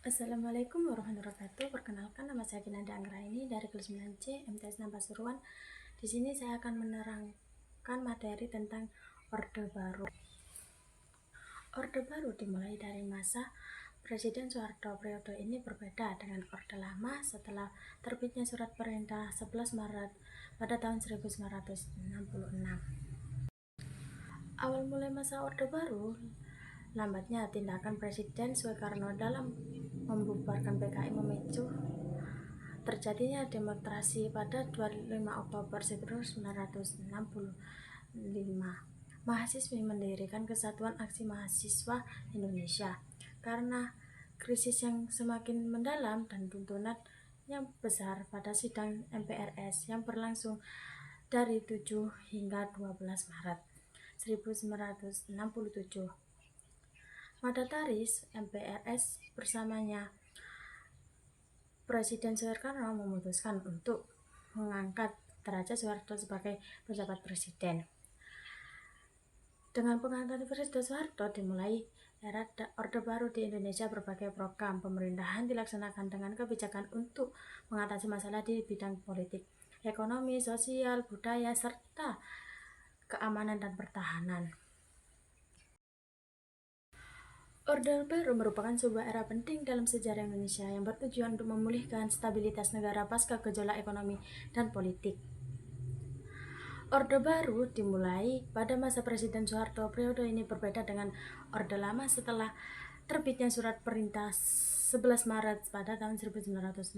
Assalamualaikum warahmatullahi wabarakatuh. Perkenalkan, nama saya Kinanda Anggraini dari kelas 9C MTS 6 Pasuruan. Di sini saya akan menerangkan materi tentang Orde Baru. Orde Baru dimulai dari masa Presiden Soeharto. Periode ini berbeda dengan Orde Lama setelah terbitnya Surat Perintah 11 Maret pada tahun 1966. Awal mulai masa Orde Baru, lambatnya tindakan Presiden Soekarno dalam membubarkan PKI memicu terjadinya demonstrasi pada 25 Oktober 1965. Mahasiswa mendirikan Kesatuan Aksi Mahasiswa Indonesia karena krisis yang semakin mendalam dan tuntutan yang besar pada sidang MPRS yang berlangsung dari 7 hingga 12 Maret 1967. Mandataris MPRS bersamanya Presiden Soekarno memutuskan untuk mengangkat derajat Soeharto sebagai pejabat presiden. Dengan pengangkatan Presiden Soeharto dimulai era Orde Baru di Indonesia. Berbagai program pemerintahan dilaksanakan dengan kebijakan untuk mengatasi masalah di bidang politik, ekonomi, sosial, budaya, serta keamanan dan pertahanan. Orde Baru merupakan sebuah era penting dalam sejarah Indonesia yang bertujuan untuk memulihkan stabilitas negara pasca gejolak ekonomi dan politik. Orde Baru dimulai pada masa Presiden Soeharto. Periode ini berbeda dengan Orde Lama setelah terbitnya Surat Perintah 11 Maret pada tahun 1966.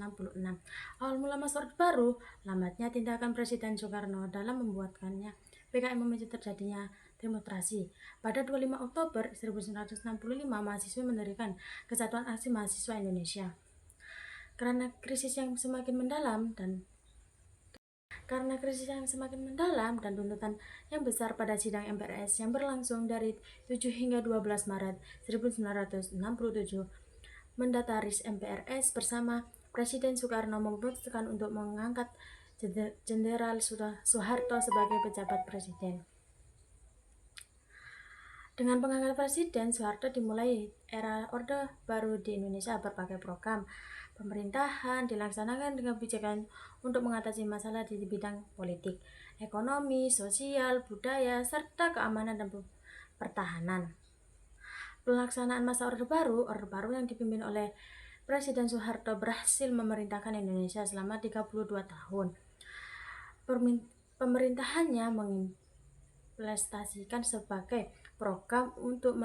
Awal mula masa Orde Baru, lambatnya tindakan Presiden Soekarno dalam membuatkannya PKI memicu terjadinya demonstrasi. Pada 25 Oktober 1965, mahasiswa mendirikan Kesatuan Aksi Mahasiswa Indonesia karena krisis yang semakin mendalam dan tuntutan yang besar pada sidang MPRS yang berlangsung dari 7 hingga 12 Maret 1967. Mandataris MPRS bersama Presiden Soekarno memutuskan untuk mengangkat Jenderal Soeharto sebagai pejabat presiden. Dengan pengangkatan Presiden Soeharto dimulai era Orde Baru di Indonesia. Berbagai program pemerintahan dilaksanakan dengan kebijakan untuk mengatasi masalah di bidang politik, ekonomi, sosial, budaya, serta keamanan dan pertahanan. Pelaksanaan masa Orde Baru yang dipimpin oleh Presiden Soeharto berhasil memerintahkan Indonesia selama 32 tahun. Pemerintahannya mengimplementasikan sebagai program untuk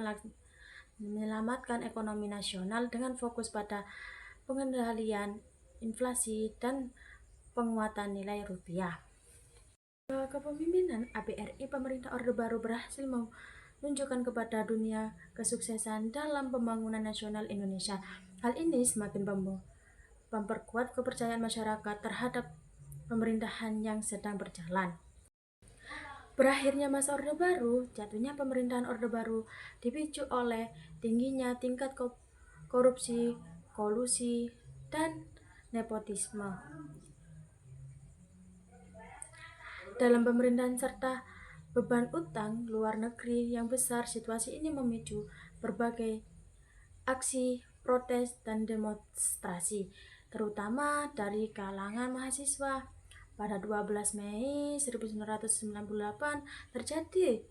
menyelamatkan ekonomi nasional dengan fokus pada pengendalian inflasi dan penguatan nilai rupiah. Kepemimpinan ABRI, pemerintah Orde Baru berhasil menunjukkan kepada dunia kesuksesan dalam pembangunan nasional Indonesia. Hal ini semakin memperkuat kepercayaan masyarakat terhadap pemerintahan yang sedang berjalan. Berakhirnya masa Orde Baru, jatuhnya pemerintahan Orde Baru dipicu oleh tingginya tingkat korupsi, kolusi, dan nepotisme dalam pemerintahan serta beban utang luar negeri yang besar. Situasi ini memicu berbagai aksi protes dan demonstrasi, terutama dari kalangan mahasiswa. Pada 12 Mei 1998 terjadi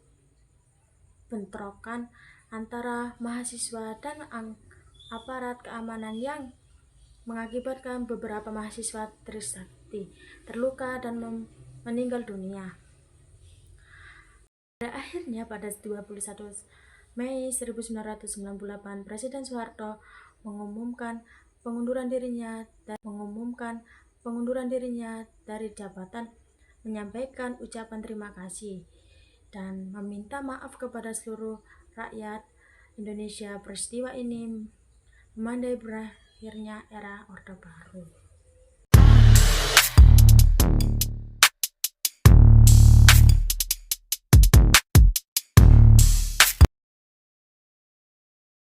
bentrokan antara mahasiswa dan aparat keamanan yang mengakibatkan beberapa mahasiswa terluka dan meninggal dunia. Pada akhirnya pada 21 Mei 1998 Presiden Soeharto mengumumkan pengunduran dirinya dari jabatan, menyampaikan ucapan terima kasih dan meminta maaf kepada seluruh rakyat Indonesia. Peristiwa ini menandai berakhirnya era Orde Baru.